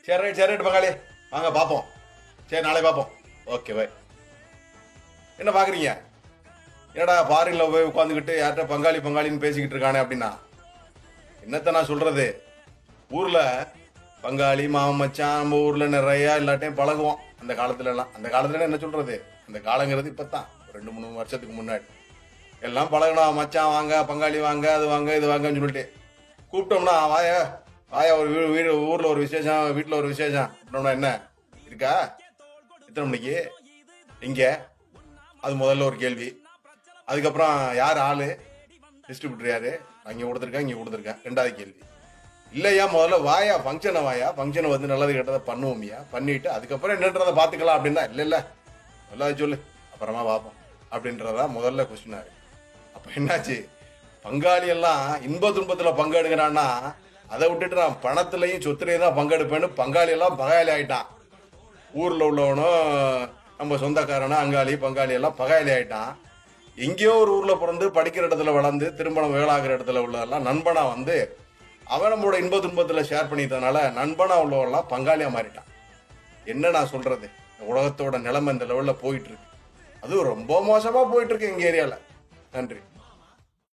சரி ரைட் சரி ரைட் பங்காளி, வாங்க பார்ப்போம். சரி நாளை பார்ப்போம். Okay bye. என்ன பார்க்குறீங்க? என்னடா ஃபாரின்ல போய் உட்காந்துக்கிட்டு யார்கிட்ட பங்காளி பங்காளின்னு பேசிக்கிட்டு இருக்கானே அப்படின்னா என்னத்த நான் சொல்றது? ஊர்ல பங்காளி மாமன் மச்சான் நம்ம ஊர்ல நிறைய எல்லாட்டையும் பழகுவோம். அந்த காலத்துல எல்லாம், அந்த காலத்துல என்ன சொல்றது, அந்த காலங்கிறது இப்பதான் 2-3 வருஷத்துக்கு முன்னாடி எல்லாம் பழகணும். மச்சான் வாங்க, பங்காளி வாங்க, அது வாங்க இது வாங்கன்னு சொல்லிட்டு கூப்பிட்டோம்னா வாயா வாயா, ஒரு வீடு ஊர்ல ஒரு விசேஷம், வீட்டுல ஒரு விசேஷம் அப்படின்னா என்ன இருக்கா, எத்தனை மணிக்கு, இங்க, அது முதல்ல ஒரு கேள்வி. அதுக்கப்புறம் யார் ஆளு, டிஸ்ட்ரிபியூட்டர் யாரு, அங்கே கொடுத்துருக்கேன் இங்கே கொடுத்துருக்கேன், ரெண்டாவது கேள்வி. இல்லையா முதல்ல வாயா ஃபங்க்ஷனை, வாயா ஃபங்க்ஷனை வந்து நல்லது கெட்டதை பண்ணுவோமியா, பண்ணிட்டு அதுக்கப்புறம் என்னன்றதை பார்த்துக்கலாம் அப்படின்னா இல்லை இல்லை நல்லா சொல்லு அப்புறமா பார்ப்போம் அப்படின்றதா முதல்ல கொஸ்டினா இருக்கு. அப்போ என்னாச்சு, பங்காளி எல்லாம் இன்ப துன்பத்தில் பங்கெடுக்கிறான்னா அதை விட்டுட்டு நான் பணத்துலையும் சொத்துலையும் தான் பங்கெடுப்பேன்னு பங்காளி எல்லாம் பகாயலி ஆயிட்டான். ஊரில் உள்ளவனும் நம்ம சொந்தக்காரனும் அங்காளி பங்காளி எல்லாம் பகாயலி ஆயிட்டான். எங்கேயோ ஒரு ஊரில் பிறந்து படிக்கிற இடத்துல வளர்ந்து திருமணம் வேளாகிற இடத்துல உள்ளதெல்லாம் நண்பனா வந்து அவன் நம்மளோட இன்ப துன்பத்தில் ஷேர் பண்ணிட்டதுனால நண்பனா உள்ளவெல்லாம் பங்காளியா மாறிட்டான். என்ன நான் சொல்றது, உலகத்தோட நிலைமை இந்த லெவலில் போயிட்டு இருக்கு. அதுவும் ரொம்ப மோசமா போயிட்டு இருக்கு எங்க ஏரியால. நன்றி.